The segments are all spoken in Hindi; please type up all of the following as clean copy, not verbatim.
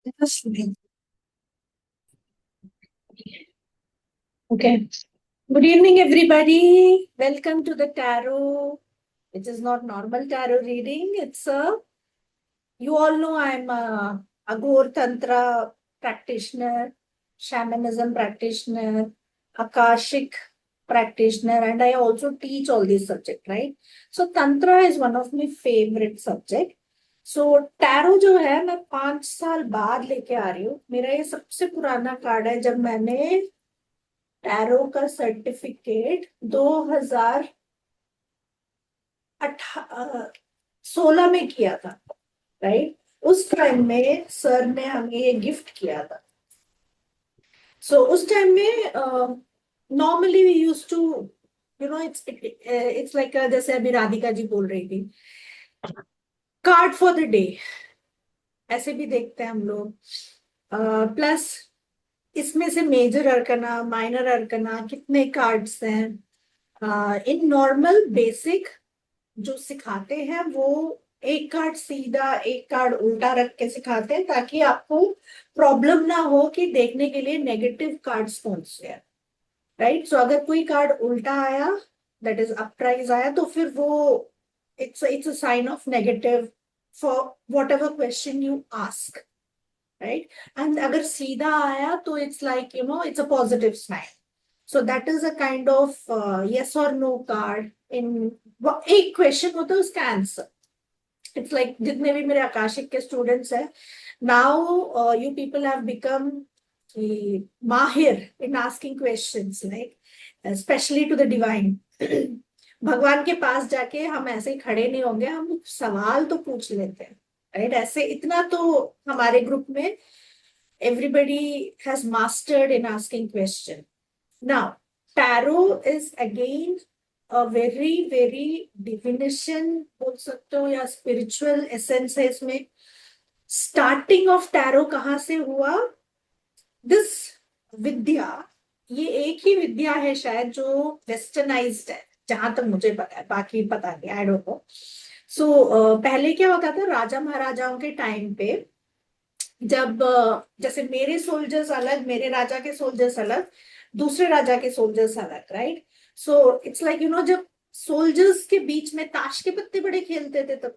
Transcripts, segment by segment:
Yes. Okay. Good evening, everybody. Welcome to the tarot. It is not normal tarot reading. You all know I'm a Aghor Tantra practitioner, shamanism practitioner, Akashic practitioner, and I also teach all these subjects, right? So Tantra is one of my favorite subject. So tarot जो है मैं 5 साल बाद लेके आ रही हूँ. मेरा ये सबसे पुराना कार्ड है. जब मैंने टैरो का सर्टिफिकेट 2016 में किया था, राइट. उस टाइम में सर ने हमें ये गिफ्ट किया था. सो उस टाइम में normally we use to it's like जैसे अभी राधिका जी बोल रही थी, कार्ड फॉर द डे ऐसे भी देखते हैं हम लोग. प्लस इसमें से मेजर अरकना, माइनर अरकना, कितने कार्ड्स हैं. इन नॉर्मल बेसिक जो सिखाते हैं वो एक कार्ड सीधा एक कार्ड उल्टा रख के सिखाते हैं, ताकि आपको प्रॉब्लम ना हो कि देखने के लिए नेगेटिव कार्ड्स कौन से हैं, राइट. सो अगर कोई कार्ड उल्टा आया, दैट इज अपराइज आया, तो फिर वो it's a sign of negative for whatever question you ask, right. And अगर सीधा आया तो it's like it's a positive sign. So that is a kind of yes or no card in एक क्वेश्चन होता है उसका आंसर. इट्स लाइक जितने भी मेरे आकाशिक के स्टूडेंट्स हैं, now you people have become माहिर in asking questions, like specially to the divine. भगवान के पास जाके हम ऐसे ही खड़े नहीं होंगे, हम सवाल तो पूछ लेते हैं, राइट. ऐसे इतना तो हमारे ग्रुप में everybody has mastered in asking question. Now, tarot is again a very definition बोल सकते हो या spiritual essence है इसमें. Starting of tarot कहाँ से हुआ? This विद्या, ये एक ही विद्या है शायद जो वेस्टर्नाइज्ड है, जहां तक मुझे पता है, बाकी पता नहीं, आई डोंट नो. सो पहले क्या होता था राजा महाराजाओं के टाइम पे, जब जैसे मेरे सोल्जर्स अलग, मेरे राजा के सोल्जर्स अलग, दूसरे राजा के सोल्जर्स अलग, राइट. सो इट्स लाइक जब सोल्जर्स के बीच में ताश के पत्ते बड़े खेलते थे तब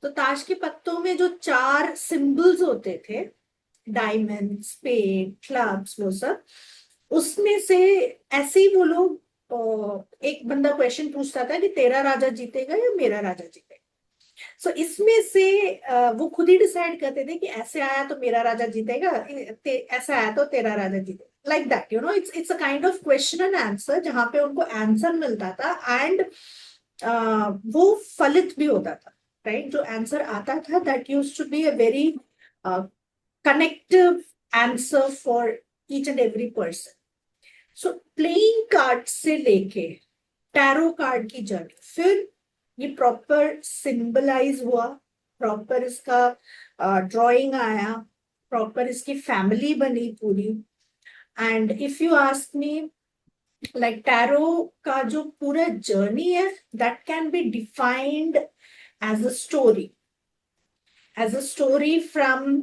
तो ताश के पत्तों में जो 4 सिंबल्स होते थे, डायमंड, स्पेड, क्लब्स, वो सब, उसमें से ऐसे ही वो लोग एक बंदा क्वेश्चन पूछता था कि तेरा राजा जीतेगा या मेरा राजा जीतेगा. सो इसमें से वो खुद ही डिसाइड करते थे कि ऐसे आया तो मेरा राजा जीतेगा, ऐसा आया तो तेरा राजा जीतेगा, like that. It's a kind of question and answer, जहां पे उनको आंसर मिलता था एंड वो फलित भी होता था, राइट. जो आंसर आता था that used to be a very connective answer for each and every person. So playing card से लेके टैरो कार्ड की जर्नी, फिर ये प्रॉपर सिंबलाइज हुआ, प्रॉपर इसका ड्राइंग आया, प्रॉपर इसकी फैमिली बनी पूरी. And if you ask me, like tarot का जो पूरा जर्नी है, that can be defined as a story, from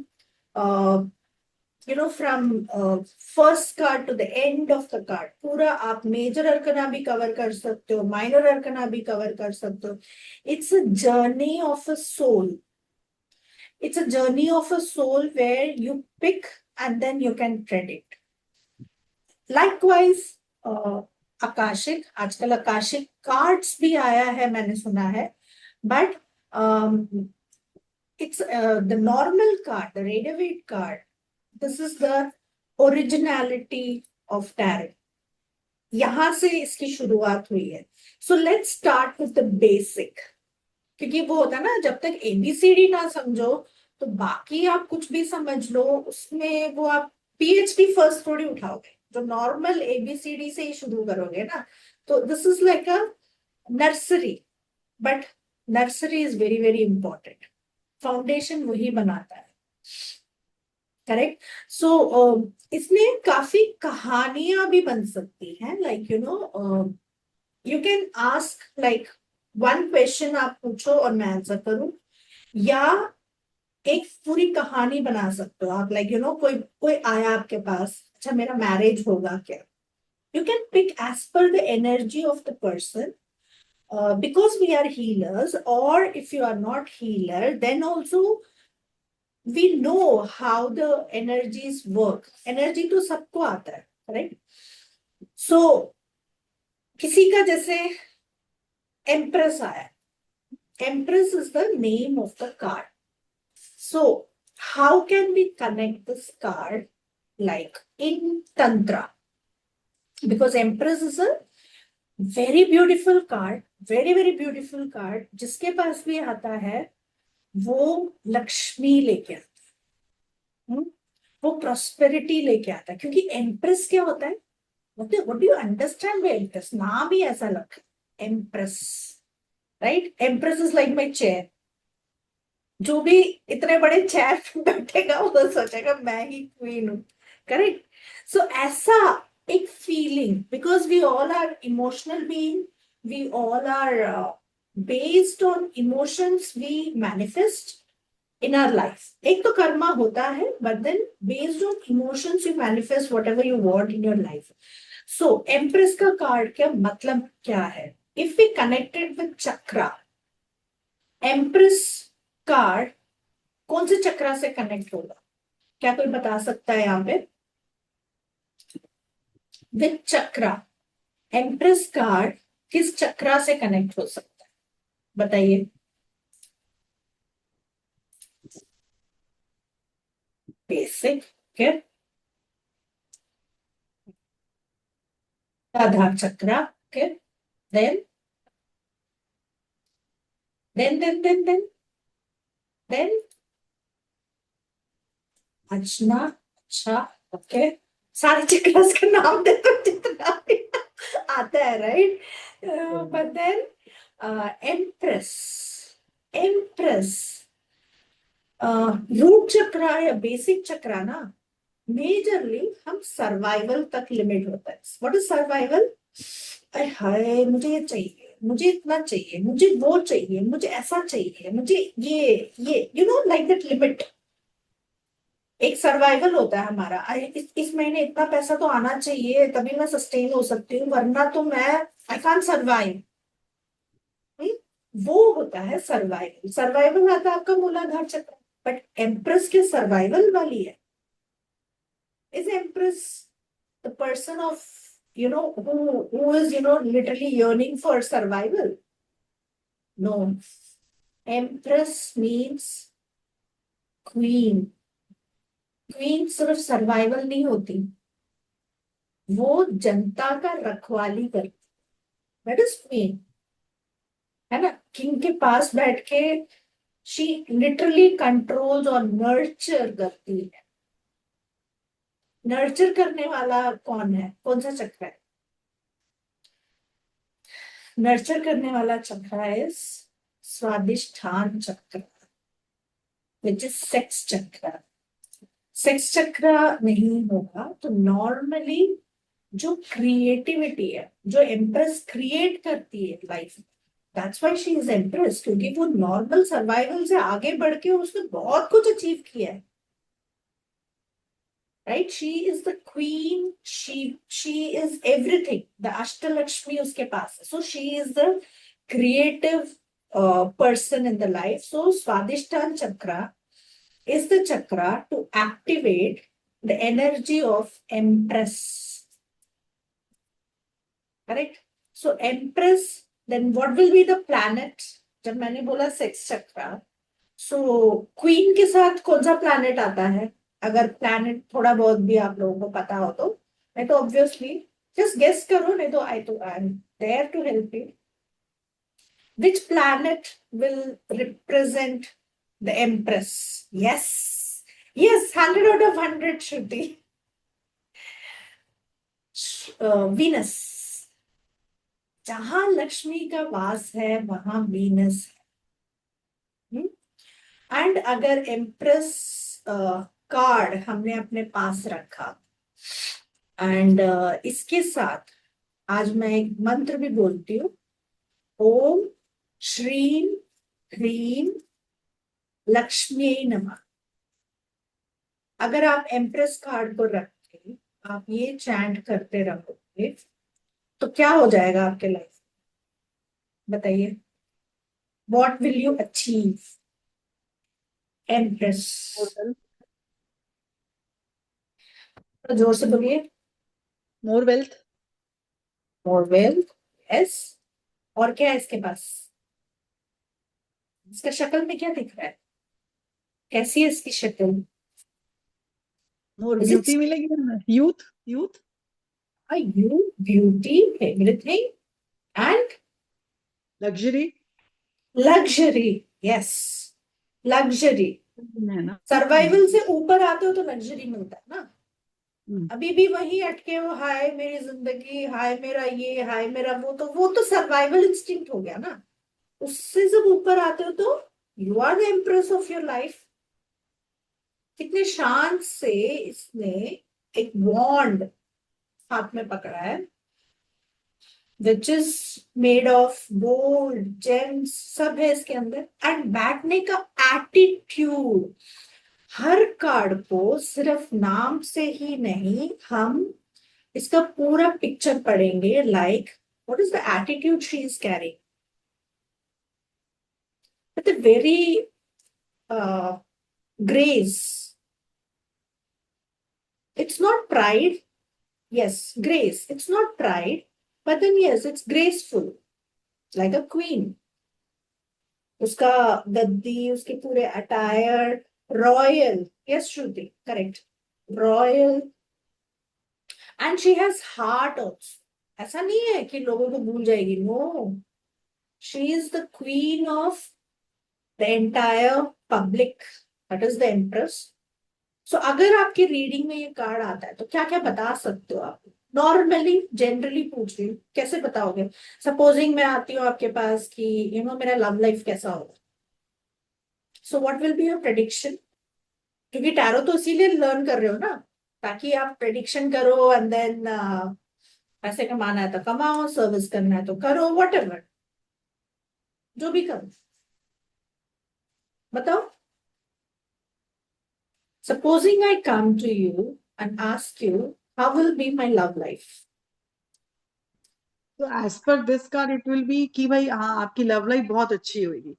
from first card to the end of the card. पूरा आप मेजर अरकना भी कवर कर सकते हो, माइनर अरकना भी कवर कर सकते हो. It's a journey of a soul. It's a journey of a soul where you pick and then you can predict. Likewise, akashic, आजकल akashic cards भी आया है, मैंने सुना है, but it's the normal card, the Rider-Waite card. This is the originality of tarot. यहाँ से इसकी शुरुआत हुई है. So let's start with the basic. क्योंकि वो होता है ना, जब तक एबीसीडी ना समझो तो बाकी आप कुछ भी समझ लो, उसमें वो आप पीएचडी फर्स्ट थोड़ी उठाओगे. जो नॉर्मल एबीसीडी से ही शुरू करोगे ना, तो this is like a nursery, but nursery is very important. Foundation वही बनाता है, करेक्ट. सो इसमें काफी कहानियां भी बन सकती हैं, like you can ask like one question आप पूछो और मैं आंसर करूं, या एक पूरी कहानी बना सकते हो आप, लाइक कोई कोई आया आपके पास, अच्छा मेरा मैरिज होगा क्या, you can pick as per the energy of the person, because we are healers, or if you are not healer, then also we know how the energies work. Energy तो सबको आता है, right? So किसी का जैसे empress आया, empress is the name of the card. So how can we connect this card like in tantra, because empress is a very beautiful card, very very beautiful card, जिसके पास भी आता है वो लक्ष्मी लेके आता है, वो प्रॉस्पेरिटी लेके आता है, क्योंकि एम्प्रेस क्या होता है, what do you understand by empress, नाम ही ऐसा लग, empress, right? Empress is like my chair, जो भी इतने बड़े चेयर पे बैठेगा वो सोचेगा मैं ही क्वीन हूँ, करेक्ट? सो ऐसा एक feeling, because we all are emotional being, we all are based on emotions we manifest in our life. एक तो कर्मा होता है, but then based on emotions you manifest whatever you want in your life. So empress का कार्ड क्या मतलब क्या है? If we connected with chakra, empress card कौन से चक्रा से कनेक्ट होगा, क्या कोई बता सकता है यहाँ पे? विद चक्रा, एम्प्रेस कार्ड किस चक्रा से कनेक्ट हो सकता है, बताइए? बेसिक, क्या? आधार चक्रा, okay? then then then then then then Ajna, अच्छा, ओके, सारे चक्रास का नाम दे तो जितना भी आता है, right? But then empress, empress root chakra या बेसिक चक्रा ना, मेजरली हम सर्वाइवल तक लिमिट होता है. What is survival? अरे हाय मुझे ये चाहिए, मुझे इतना चाहिए, मुझे वो चाहिए, मुझे ऐसा चाहिए, मुझे ये लाइक दैट लिमिट, एक सर्वाइवल होता है हमारा. अरे इस महीने इतना पैसा तो आना चाहिए तभी मैं सस्टेन हो सकती हूँ, वरना तो मैं आई कांट सर्वाइव. वो होता है सर्वाइवल. सर्वाइवल आता है आपका मूलाधार चक्र, बट एम्प्रेस के सर्वाइवल वाली है. Is empress the person of who is literally yearning for survival? No. Empress means queen. Queen सिर्फ सर्वाइवल नहीं होती, वो जनता का रखवाली करती, दैट इज क्वीन, है ना? किंग के पास बैठ के शी लिटरली कंट्रोल्स और नर्चर करती है. नर्चर करने वाला कौन है, कौन सा चक्र है? नर्चर करने वाला चक्र है स्वादिष्ठान चक्र, विच इज सेक्स चक्र. सेक्स चक्र नहीं होगा तो नॉर्मली जो क्रिएटिविटी है, जो एम्प्रेस क्रिएट करती है लाइफ में, that's why she is empress, क्योंकि वो नॉर्मल सर्वाइवल से आगे बढ़ के उसने बहुत कुछ अचीव किया है, right? She is the queen, she is everything, the Ashtalakshmi उसके पास है. So she is the creative person in the life. So Swadhisthana chakra is the chakra to activate the energy of empress, correct? So empress, then what will be the planet? जब मैंने बोला सेक्स चक्रा, सो क्वीन के साथ कौन सा प्लैनेट आता है? अगर प्लैनेट थोड़ा बहुत भी आप लोगों को पता हो तो, नहीं तो ऑब्वियसली जस्ट गेस करो, नहीं तो I am there to help you. Which planet will represent the Empress? Yes, yes, 100 out of 100, Shruti. Venus. जहां लक्ष्मी का वास है वहां वीनस है. एंड अगर एम्प्रेस कार्ड हमने अपने पास रखा, एंड इसके साथ आज मैं एक मंत्र भी बोलती हूँ, ओम श्रीम ह्रीम लक्ष्मी नमः. अगर आप एम्प्रेस कार्ड को रख के आप ये चैंट करते रहोगे तो क्या हो जाएगा आपके लाइफ? बताइए, what will you achieve? Empress. More तो जोर से बोलिए। More wealth. More wealth. Yes. और क्या है इसके पास? इसका शक्ल में क्या दिख रहा है? कैसी है इसकी शक्ल? मोर इज इट ब्यूटी मिलेगी हमें, youth youth. You beauty everything and luxury. Luxury? Yes, luxury. है ना। सर्वाइवल से ऊपर आते हो तो लग्जरी मिलता है ना। हम्म। अभी भी वही अटके हो, हाय मेरी जिंदगी, हाय मेरा ये, हाय मेरा वो तो सर्वाइवल इंस्टिंक्ट हो गया ना। उससे जब ऊपर आते हो तो you are the empress of your life. कितने शान से इसने एक वॉन्ड हाथ में पकड़ा है, which is made of gold James, सब है इसके अंदर। एंड बैठने का एटीट्यूड। हर कार्ड को सिर्फ नाम से ही नहीं, हम इसका पूरा पिक्चर पढ़ेंगे, like what is the attitude she is carrying with a very grace. It's not pride. Yes, grace. It's not pride, but then yes, it's graceful, like a queen. उसका गद्दी, उसके पूरे attire royal. Yes Shruti, correct. Royal. And she has heart also. ऐसा नहीं है कि लोगों को भूल जाएगी, no. She is the queen of the entire public, that is the empress. So अगर आपकी रीडिंग में ये कार्ड आता है तो क्या क्या बता सकते हो आप? नॉर्मली जनरली पूछ रही हूँ, कैसे बताओगे? सपोजिंग मैं आती हूँ आपके पास कि मेरा लव लाइफ कैसा होगा, so what will be your prediction? क्योंकि टैरो तो इसीलिए लर्न कर रहे हो ना, ताकि आप प्रेडिक्शन करो एंड देन पैसे कमाना है तो कमाओ, सर्विस करना है तो करो, वट एवर, जो भी करो। बताओ। Supposing I come to you and ask you, how will be my love life? तो as per this card it will be कि भाई हाँ आपकी लव लाइफ बहुत अच्छी होगी।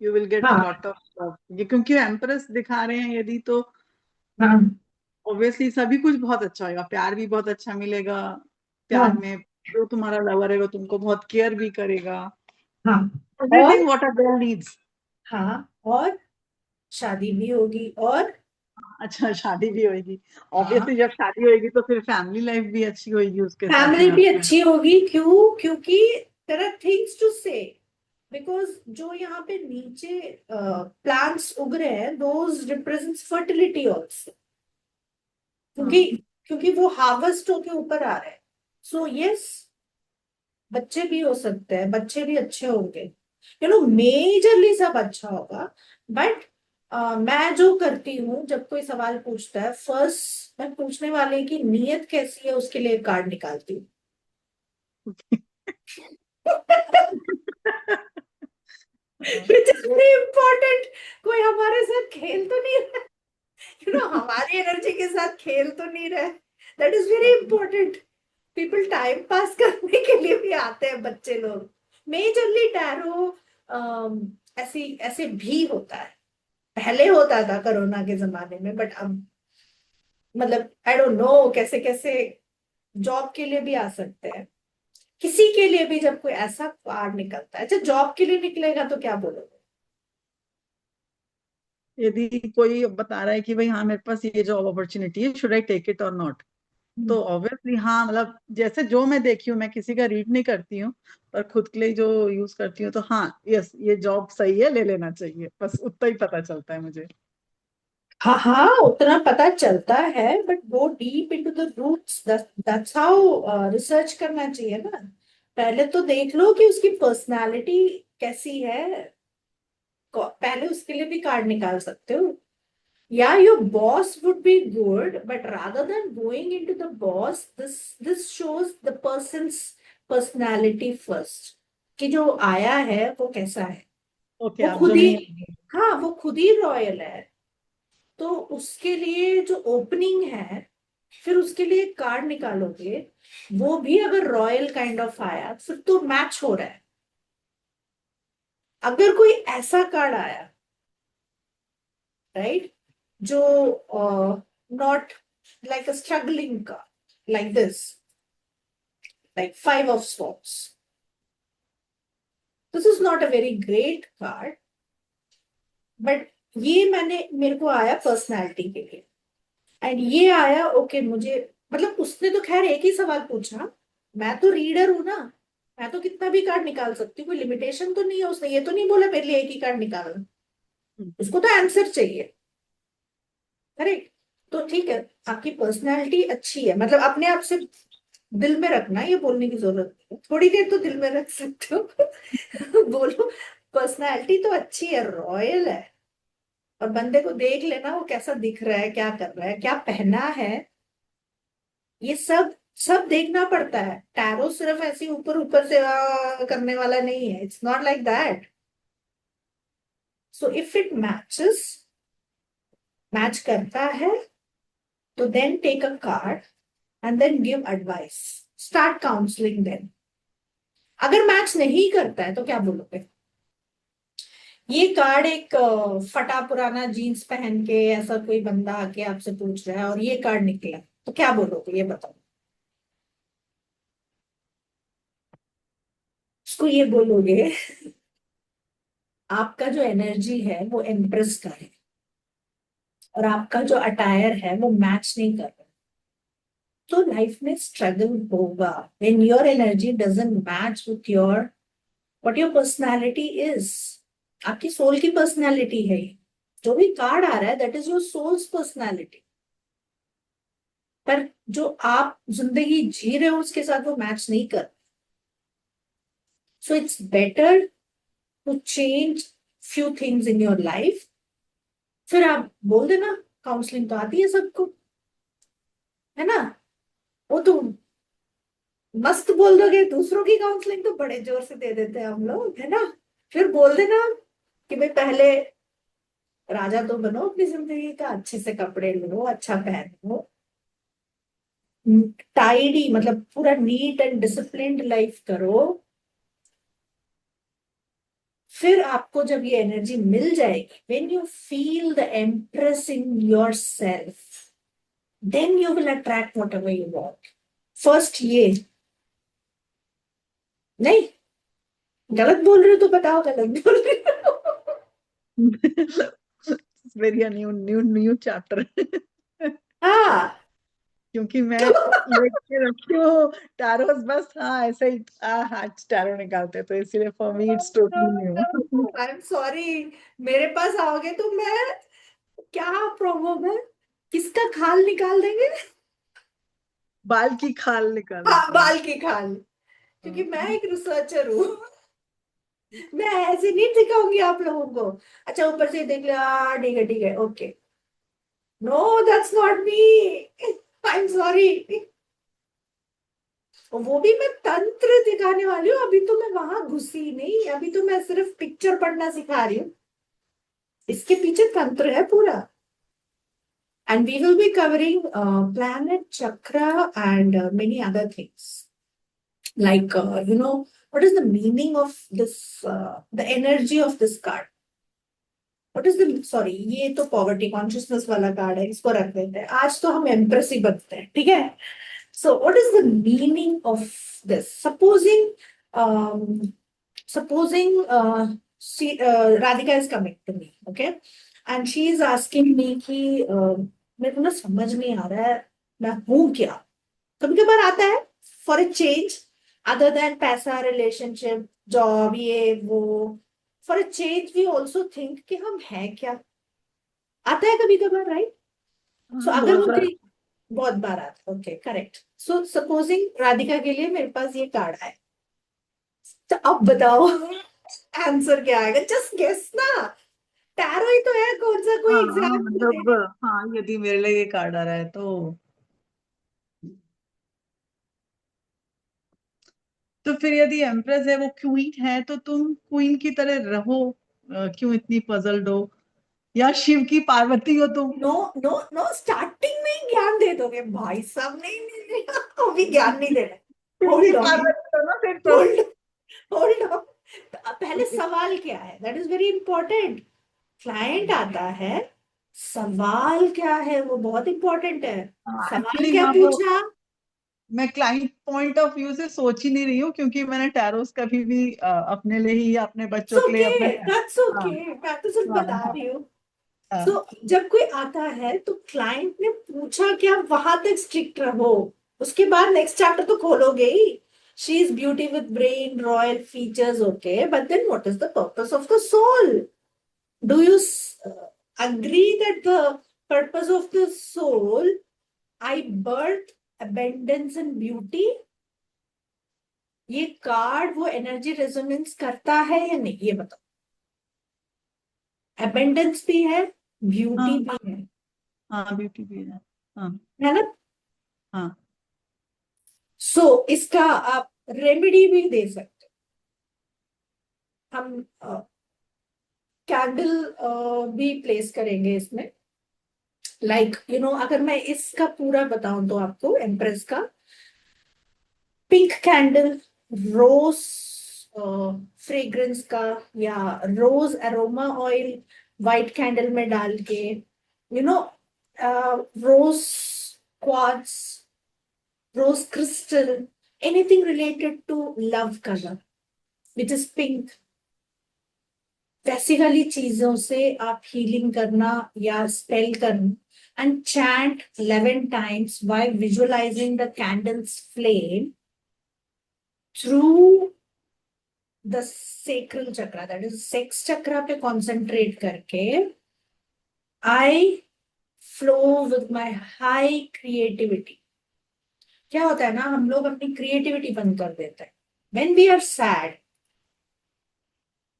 यू विल गेट हाँ। लॉट ऑफ लव, ये क्योंकि एम्प्रेस दिखा रहे हैं यदि तो हाँ। ऑब्वियसली सभी कुछ बहुत अच्छा होगा, प्यार भी बहुत अच्छा मिलेगा। प्यार हाँ। में जो तुम्हारा लवर है वो तुमको बहुत केयर भी करेगा। हाँ। और everything what a girl needs. हाँ, और शादी भी होगी, और अच्छा शादी भी होगी। हाँ, ऑब्वियसली जब शादी होगी तो फिर फैमिली लाइफ भी अच्छी होगी उसके साथ फैमिली में भी आपकी। अच्छी होगी। क्यों? क्योंकि देयर आर थिंग्स टू से। बिकॉज जो यहाँ पे नीचे प्लांट्स उग रहे हैं, दोज रिप्रेजेंट्स फर्टिलिटी ऑल्सो। क्योंकि हाँ। क्योंकि वो हार्वेस्ट होके ऊपर आ रहे हैं। सो यस, बच्चे भी हो सकते हैं, बच्चे भी अच्छे होंगे, मेजरली सब अच्छा होगा। बट मैं जो करती हूँ, जब कोई सवाल पूछता है, फर्स्ट मैं पूछने वाले की नीयत कैसी है उसके लिए कार्ड निकालती हूँ। Which is very important. कोई हमारे साथ खेल तो नहीं रहा, हमारी एनर्जी के साथ खेल तो नहीं रहा। That is very important. People time pass करने के लिए भी आते हैं, बच्चे लोग। मेजरली टैरो ऐसी ऐसे भी होता है। पहले होता था कोरोना के जमाने में, बट अब मतलब आई डोंट नो कैसे कैसे जॉब के लिए भी आ सकते हैं। किसी के लिए भी जब कोई ऐसा कार्ड निकलता है, अच्छा जॉब के लिए निकलेगा तो क्या बोलोगे? यदि कोई बता रहा है कि भाई हाँ मेरे पास ये जॉब अपॉर्चुनिटी है, शुड आई टेक इट और नॉट, हम्म। तो ऑब्वियसली हाँ, मतलब जैसे जो मैं देखी हूँ, मैं किसी का रीड नहीं करती हूँ पर खुद के लिए जो यूज करती हूँ, तो हाँ यस ये जॉब सही है, ले लेना चाहिए, बस उतना ही पता चलता है मुझे। हाँ हाँ, उतना पता चलता है, but go deep into the roots, that's how research करना चाहिए ना। पहले तो देख लो कि उसकी पर्सनालिटी कैसी है। पहले उसके लिए भी कार्ड निकाल सकते हो। या your boss would be good, but rather than going into the boss, this shows the persons personality first, कि जो आया है वो कैसा है। ओके वो आप खुद जो ही, मेन। हाँ वो खुद ही रॉयल है। तो उसके लिए जो ओपनिंग है, फिर उसके लिए कार्ड निकालोगे, वो भी अगर रॉयल काइंड ऑफ आया फिर तो मैच हो रहा है। अगर कोई ऐसा कार्ड आया, राइट, जो not like a struggling card, like this, like five of swords, this is not a very great card, but ये मेरे को आया पर्सनैलिटी के लिए, एंड ये आया ओके मुझे, मतलब उसने तो खैर एक ही सवाल पूछा, मैं तो रीडर हूं ना, मैं तो कितना भी कार्ड निकाल सकती हूँ, कोई लिमिटेशन तो नहीं है, उसने ये तो नहीं बोला मेरे लिए एक ही कार्ड निकालना, उसको तो आंसर चाहिए, करेक्ट। तो ठीक है, आपकी पर्सनैलिटी अच्छी है, मतलब अपने आप से दिल में रखना, ये बोलने की जरूरत नहीं है, थोड़ी देर तो दिल में रख सकते हो बोलो पर्सनैलिटी तो अच्छी है, रॉयल है, और बंदे को देख लेना वो कैसा दिख रहा है, क्या कर रहा है, क्या पहना है, ये सब सब देखना पड़ता है। टैरो सिर्फ ऐसी ऊपर ऊपर से करने वाला नहीं है, it's not like that. So if it matches, match करता है, तो then take a card and then give advice, start counselling then. अगर मैच नहीं करता है तो क्या बोलोगे? ये कार्ड एक फटा पुराना जीन्स पहन के ऐसा कोई बंदा आके आपसे पूछ रहा है और ये कार्ड निकला, तो क्या बोलोगे ये बताओ? उसको ये बोलोगे आपका जो एनर्जी है वो एम्प्रेस का है, और आपका जो अटायर है वो मैच नहीं कर रहा, तो लाइफ में स्ट्रगल होगा when your energy doesn't match with your what your personality is. आपकी सोल की पर्सनालिटी है ये, जो भी कार्ड आ रहा है that is your soul's personality, पर जो आप जिंदगी जी रहे हो उसके साथ वो मैच नहीं कर। So it's better to change few things in your life. फिर आप बोल देना, काउंसलिंग तो आती है सबको, है ना, वो तो मस्त बोल दोगे, दूसरों की काउंसलिंग तो बड़े जोर से दे देते हैं हम लोग, है ना। फिर बोल देना कि भाई पहले राजा तो बनो अपनी जिंदगी का, अच्छे से कपड़े लो, अच्छा पहनो, टाइडी मतलब पूरा नीट एंड डिसिप्लिन्ड लाइफ करो। फिर आपको जब ये एनर्जी मिल जाएगी, when you feel the empress in yourself, then you will attract whatever you want. First ये, नहीं, गलत बोल रही हो तो बताओ गलत बोल रही हो very new new new chapter हाँ क्योंकि मैं लेके रखी हूँ टैरोस, बस हाँ ऐसे ही हाँ टैरो निकालते हैं, तो इसीलिए for me it's totally new I am sorry, मेरे पास आओगे तो मैं, क्या प्रॉब्लम है, किसका खाल निकाल देंगे? बाल की खाल हाँ, निकालेंगे हम। बाल की खाल, क्योंकि मैं एक रिसर्चर हूँ मैं ऐसे नहीं सिखाऊंगी आप लोगों को। अच्छा ऊपर से देख लिया, ठीक है okay, no that's not me, I am sorry. वो भी मैं तंत्र सिखाने वाली हूँ, अभी तो मैं वहां घुसी नहीं, अभी तो मैं सिर्फ पिक्चर पढ़ना सिखा रही हूँ, इसके पीछे तंत्र है पूरा। And we will be covering planet, chakra, and many other things. Like, what is the meaning of this, the energy of this card? What is the, sorry, ये तो पॉवर्टी कॉन्शियसनेस वाला कार्ड है, इसको रख देते हैं, आज तो हम एम्प्रेस ही बनते हैं, ठीक है। So, what is the meaning of this? Supposing Radhika is coming to me, okay, and she is asking me कि मेरे को ना समझ नहीं आ रहा है मैं हूं क्या। कभी कभार आता है for a change, other than पैसा, रिलेशनशिप, जॉब, ये वो, for a change we also think कि हम हैं क्या, आता है कभी कभार, राइट। सो अगर बहुत वो बार। बहुत बार आता है, ओके करेक्ट। सो सपोजिंग राधिका के लिए मेरे पास ये कार्ड आए, तो अब बताओ आंसर क्या आएगा, जस्ट गेस ना, टैरो ही तो है, कौन सा कोई हाँ एग्जाम मतलब है। हाँ यदि मेरे लिए ये कार्ड आ रहा है तो फिर यदि एम्प्रेस है वो क्वीन है तो तुम क्वीन की तरह रहो, क्यों इतनी पजल्ड हो? या शिव की पार्वती हो तुम। नो नो नो, स्टार्टिंग में ही ज्ञान दे दोगे भाई साहब, नहीं नहीं नहीं, अभी ज्ञान नहीं देना। शिव की होल्ड ऑन, पार्वती हो ना फिर तो। Hold hold on. पहले सवाल क्या है, that is very important. Client आता है, सवाल क्या है वो बहुत इंपॉर्टेंट है। सवाल एक्चुअली क्या हाँ वो, पूछा? मैं क्लाइंट पॉइंट ऑफ व्यू से सोच ही नहीं रही हूँ, क्योंकि मैंने टैरोस कभी भी अपने लिए ही या अपने बच्चों के लिए ओके, अपने। दैट्स हाँ ओके, मैं तो सिर्फ हाँ बता हाँ रही हूँ। हाँ। सो जब कोई आता है तो क्लाइंट ने पूछा क्या, वहां तक स्ट्रिक्ट रहो। उसके बाद नेक्स्ट चैप्टर तो खोलोगे ही। She is beauty with brain, royal features, okay, but then what is the purpose of the soul? Do you agree that the purpose of the soul, I birth abundance and beauty? ये कार्ड वो एनर्जी रेजोनेंस करता है या नहीं, ये बताओ। अबेंडेंस भी है, ब्यूटी हाँ भी है। हाँ ब्यूटी भी है। हाँ है ना? हाँ। सो इसका आप रेमेडी भी दे सकते हो। हम कैंडल भी प्लेस करेंगे इसमें। लाइक यू नो, अगर मैं इसका पूरा बताऊं तो आपको एम्प्रेस का, पिंक कैंडल, रोज फ्रेग्रेंस का, या rose aroma oil white candle में डाल के, you know, rose quartz, rose crystal, anything related to love colour which is pink, वैसी वाली चीजों से आप हीलिंग करना या स्पेल करना। And chant 11 times by visualizing the candle's flame through the sacral chakra, that is sex chakra पे कॉन्सेंट्रेट करके, I flow with my high creativity. क्या होता है ना, हम लोग अपनी क्रिएटिविटी बंद कर देते हैं when we are sad,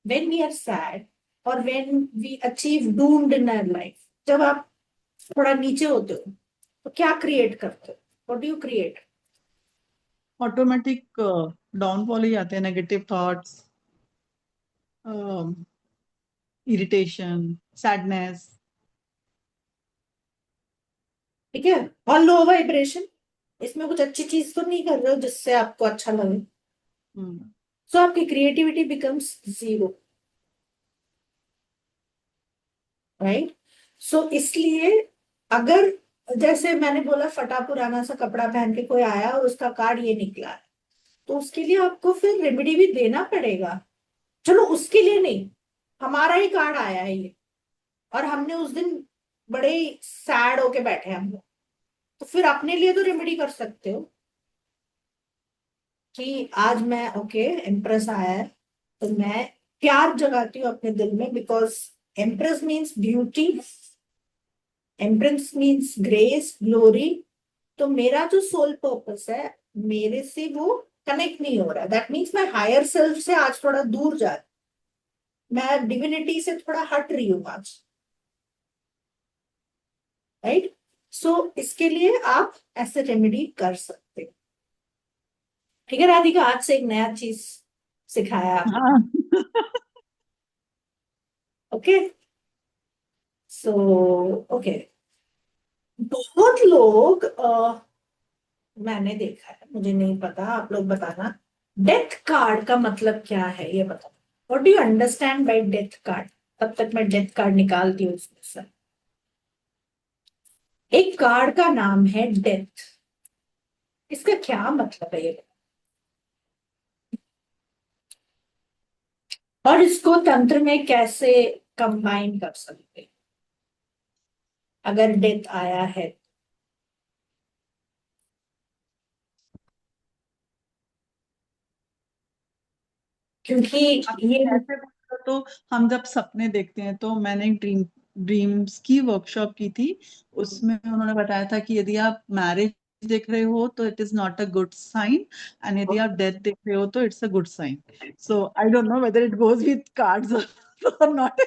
when we are sad, और when we achieve doomed in our life। जब आप थोड़ा नीचे होते हो तो क्या क्रिएट करते हो? What do you create? Automatic downfall ही आते हैं, नेगेटिव थॉट्स, इरिटेशन, सैडनेस। ठीक है, और लो वाइब्रेशन, इसमें कुछ अच्छी चीज तो नहीं कर रहे हो जिससे आपको अच्छा लगे। सो आपकी क्रिएटिविटी बिकम्स जीरो, राइट? सो इसलिए, अगर जैसे मैंने बोला, फटा पुराना सा कपड़ा पहन के कोई आया और उसका कार्ड ये निकला है, तो उसके लिए आपको फिर रेमेडी भी देना पड़ेगा। चलो उसके लिए नहीं, हमारा ही कार्ड आया है ये, और हमने उस दिन बड़े सैड होके बैठे हैं हम लोग, तो फिर अपने लिए तो रेमेडी कर सकते हो कि आज मैं, ओके, एम्प्रेस आया है तो मैं प्यार जगाती हूँ अपने दिल में, because empress means beauty, empress means grace, glory. तो मेरा जो सोल पर्पस है, मेरे से वो कनेक्ट नहीं हो रहा, दैट मीन्स मैं हायर सेल्फ से आज थोड़ा दूर जा रही, मैं डिविनिटी से थोड़ा हट रही हूँ आज, राइट? सो इसके लिए आप ऐसे रेमेडी कर सकते हो। ठीक है राधिका, आज से एक नया चीज सिखाया आपको। हाँ। ओके, सो ओके, बहुत लोग मैंने देखा है, मुझे नहीं पता, आप लोग बताना, डेथ कार्ड का मतलब क्या है ये बताओ। What do you understand by death card? तब तक मैं डेथ कार्ड निकालती हूँ इसमें से। एक कार्ड का नाम है डेथ, इसका क्या मतलब है ये बताओ? और इसको तंत्र में कैसे कंबाइन कर सकते हैं अगर डेथ आया है? क्योंकि अब ये, ऐसे बोलो तो, हम जब सपने देखते हैं, तो मैंने एक ड्रीम्स की वर्कशॉप की थी। उसमें उन्होंने बताया था कि यदि आप मैरिज देख रहे हो तो it is not a good sign, and यदि आप डेथ देख रहे हो तो it's a good sign. So I don't know whether it goes with cards और नॉट।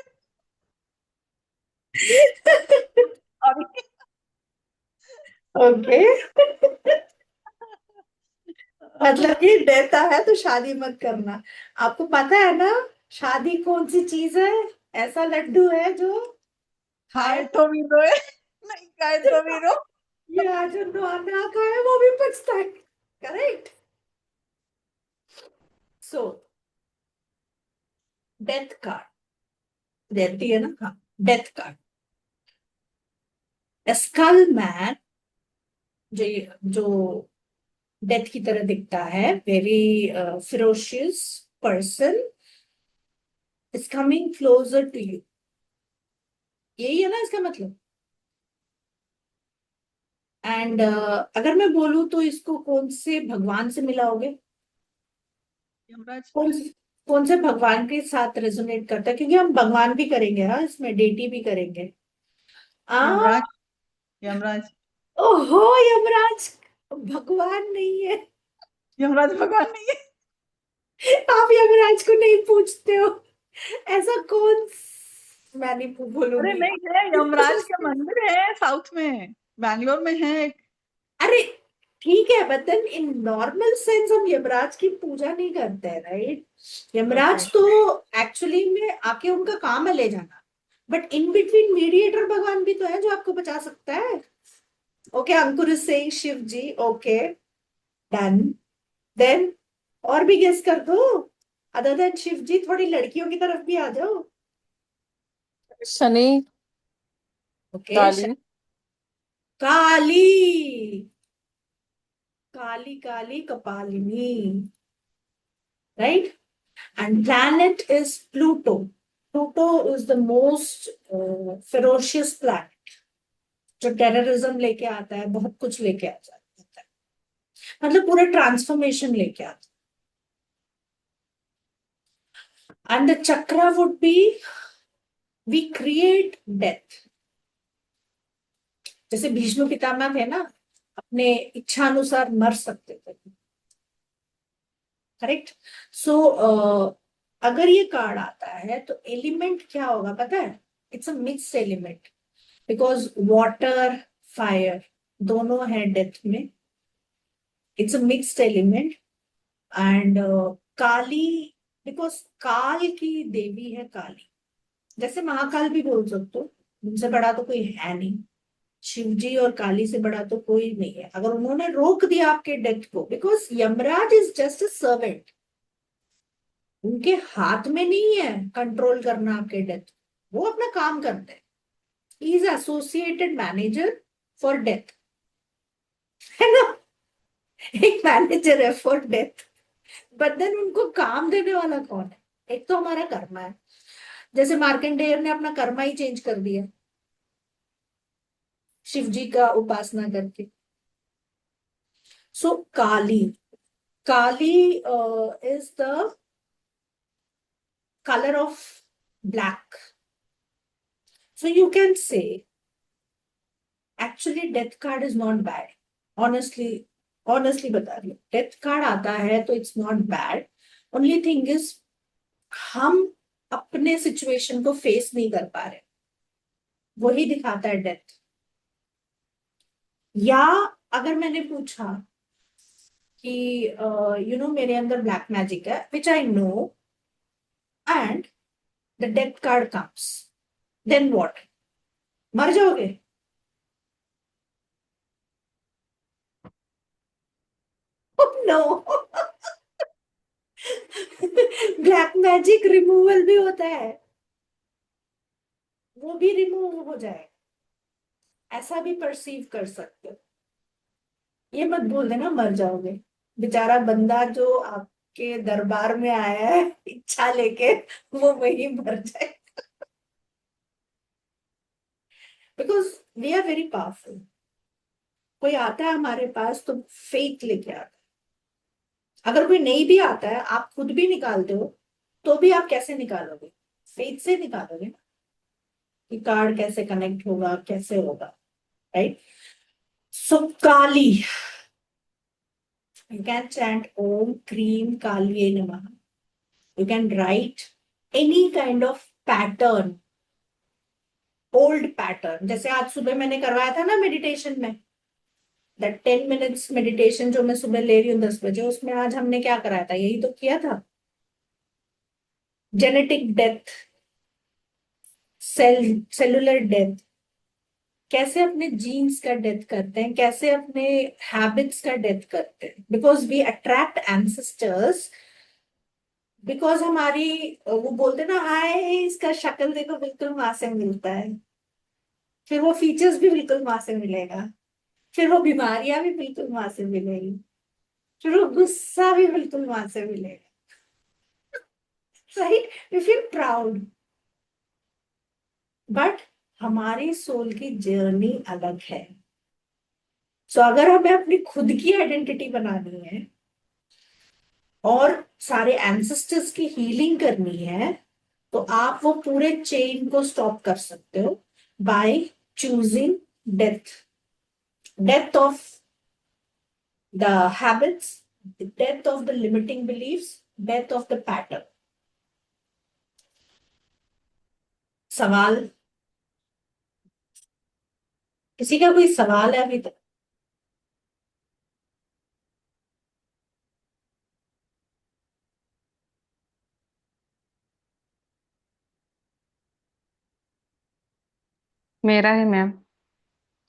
ओके, मतलब कि डेथ आया तो शादी मत करना। आपको पता है ना शादी कौन सी चीज है? ऐसा लड्डू है जो खाए तो भी रोए, नहीं खाए तो भी रो। या जो ना खाए वो भी पछता है। करेक्ट। सो डेथ कार्ड रहती है ना, हाँ, डेथ कार्ड। स्कल मैन, जो जो डेथ की तरह दिखता है, very ferocious person is coming closer to you, यही है ना इसका मतलब। एंड अगर मैं बोलूं तो इसको कौन से भगवान से मिलाओगे? यमराज। कौन कौन से भगवान के साथ रेजोनेट करता है? क्योंकि हम भगवान भी करेंगे, हाँ, इसमें डेटी भी करेंगे। आ यमराज। यमराज। ओहो, यमराज भगवान नहीं है। यमराज भगवान नहीं है। आप यमराज को नहीं पूछते हो, ऐसा कौन, मैं नहीं अरे बोलूंगी। नहीं है, यमराज का मंदिर है साउथ में, बैंगलोर में है एक। अरे ठीक है, but then in normal sense हम यमराज की पूजा नहीं करते हैं, राइट? ओके। यमराज तो एक्चुअली में आके उनका काम है ले जाना, बट इन बिटवीन मीडिएटर भगवान भी तो है जो आपको बचा सकता है। Okay, Ankur is saying Shiv ji. Okay, done. Then और भी गेस कर दो, अदर देन शिव जी, थोड़ी लड़कियों की तरफ भी आ जाओ। Shani. Okay, Kali. Kali, Kali Kali Kapalini, right? And planet is Pluto. Pluto is the most ferocious planet, जो टेररिज्म लेके आता है, बहुत कुछ लेके आ जाता है, मतलब पूरा ट्रांसफॉर्मेशन लेके आता है। And the chakra would be, we create death. जैसे भीष्म पितामह थे ना, अपने इच्छा अनुसार मर सकते थे। करेक्ट। सो अगर ये कार्ड आता है तो एलिमेंट क्या होगा पता है? It's a mix element, because water fire दोनों है डेथ में। It's a mixed element. And Kali, because काल की देवी है काली, जैसे महाकाल भी बोल सकते हो, उनसे बड़ा तो कोई है नहीं। शिव जी और काली से बड़ा तो कोई नहीं है। अगर उन्होंने रोक दिया आपके डेथ को, because Yamraj is just a servant, उनके हाथ में नहीं है कंट्रोल करना आपके डेथ, वो अपना काम करते हैं। He is associated manager for death, है ना? एक मैनेजर है फॉर डेथ, बट देन उनको काम देने वाला कौन है? एक तो हमारा कर्मा है, जैसे मार्कंडेयर ने अपना कर्मा ही चेंज कर दिया शिव जी का उपासना करके। So Kali, Kali is the color of black. So you can say, actually death card is not bad. Honestly, honestly बता रही हूँ, डेथ कार्ड आता है तो it's not bad. Only thing is, हम अपने सिचुएशन को फेस नहीं कर पा रहे, वही दिखाता है डेथ। या अगर मैंने पूछा कि मेरे अंदर ब्लैक मैजिक है, which I know, and the death card comes, then what? मर जाओगे? नो। ब्लैक मैजिक रिमूवल भी होता है, वो भी रिमूव हो जाए, ऐसा भी परसीव कर सकते हो। ये मत बोल देना मर जाओगे। बेचारा बंदा जो आपके दरबार में आया है इच्छा लेके, वो वही मर जाए, because we are very powerful. कोई आता है हमारे पास तो फेथ लेके आता है। अगर कोई नहीं भी आता है, आप खुद भी निकालते हो, तो भी आप कैसे निकालोगे? फेथ से निकालोगे ना, कि कार्ड कैसे कनेक्ट होगा, कैसे होगा, right? So Kali, you can chant Om Cream Kalye Namaha. You can write any kind of pattern, old pattern. जैसे आज सुबह मैंने करवाया था ना मेडिटेशन में, दैट 10 मिनट्स मेडिटेशन जो मैं सुबह ले रही हूँ 10 बजे, उसमें आज हमने क्या कराया था? यही तो किया था, जेनेटिक डेथ। सेलुलर डेथ, कैसे अपने जीन्स का डेथ करते हैं, कैसे अपने हैबिट्स का डेथ करते हैं, because we attract ancestors, because हमारी, वो बोलते ना, हाय इसका शक्ल देखो बिल्कुल वहां से मिलता है, फिर वो फीचर्स भी बिल्कुल वहां से मिलेगा, फिर वो बीमारियां भी बिल्कुल वहां से मिलेगी, फिर वो गुस्सा भी बिल्कुल वहां से मिलेगा, right? We feel proud, but हमारी सोल की जर्नी अलग है। सो अगर हमें अपनी खुद की आइडेंटिटी बनानी है और सारे एंसेस्टर्स की हीलिंग करनी है, तो आप वो पूरे चेन को स्टॉप कर सकते हो by choosing death, death of the habits, death of the limiting beliefs, death of the pattern. सवाल, किसी का कोई सवाल है अभी तक? मेरा है मैम।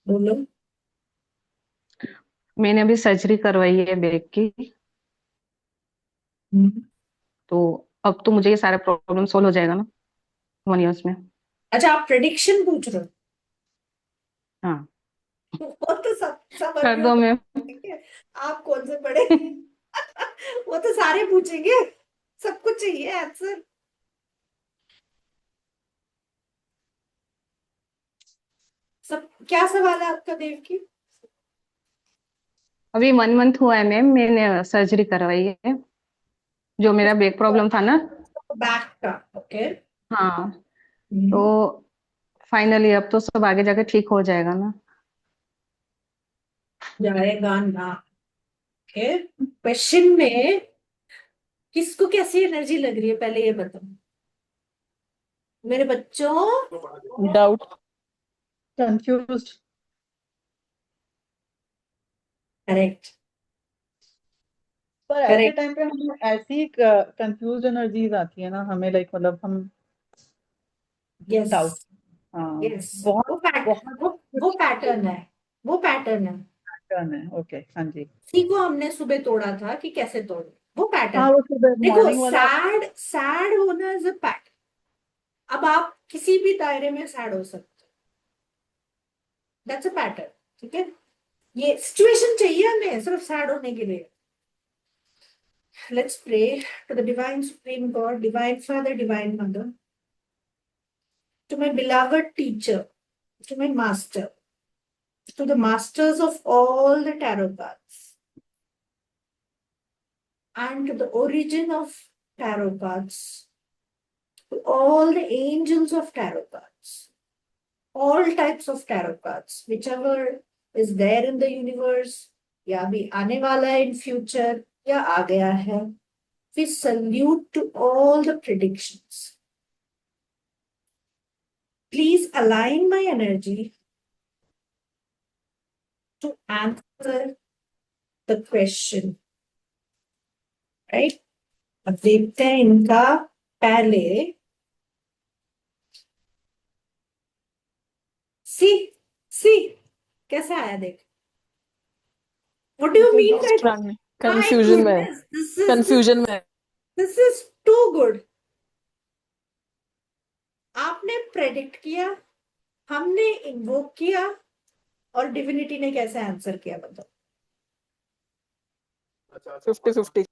बोलो। मैंने अभी सर्जरी करवाई है बैक की। हम्म। तो अब तो मुझे ये सारा प्रॉब्लम सोल्व हो जाएगा ना 1 ईयर्स में। अच्छा, आप प्रेडिक्शन पूछ रहे हाँ, हो? वो तो सब कर अभी दो मैम। पूछेंगे, आप कौन से पढ़े? वो तो सारे पूछेंगे, सबको चाहिए आंसर। सब क्या सवाल है आपका देव की? अभी 1 मंथ हुआ है मैम, मैंने सर्जरी करवाई है, जो मेरा बैक प्रॉब्लम था ना। बैक का, ओके। हाँ, तो फाइनली अब तो सब आगे जाके ठीक हो जाएगा ना। जाएगा ना? ओके, क्वेश्चन में किसको कैसी एनर्जी लग रही है, पहले ये बताओ मेरे बच्चों। डाउट। कंफ्यूज। करेक्ट। पर ऐसे करेक्ट। टाइम पे हमें ऐसी कंफ्यूज एनर्जीज आती है ना, हमें लाइक मतलब हम यस। डाउट। हाँ, यस। बहुत वो पैट बहुत वो कुछ पैटर्न है, वो पैटर्न है। पैटर्न है। ओके, हाँ जी। इसी को हमने सुबह तोड़ा था कि कैसे तोड़े, वो पैटर्न। हाँ, वो सुबह देखो, मॉर्निंग वाला। सैड सैड होना इज अ पैटर्न। अब आप किसी भी दायरे में सैड हो सकते हो, दैट्स अ पैटर्न। ठीक है, ये सिचुएशन चाहिए हमें सिर्फ सैड होने के लिए। Let's pray to the divine supreme God, divine father, divine mother, to my beloved teacher, to my master, to the masters of all the tarot cards, and to the origin of tarot cards, to all the angels of tarot cards, all types of tarot cards, whichever is there in the universe, या भी आने वाला है in future, या आ गया है. We salute to all the predictions. Please align my energy to answer the question. Right? अब देखते हैं इनका पहले. सी सी कैसा आया देख. What do you mean by that? My confusion में goodness, कंफ्यूजन में this is too good. आपने प्रेडिक्ट किया, हमने इन्वोक किया, और डिविनिटी ने कैसे आंसर किया बताओ. 50-50।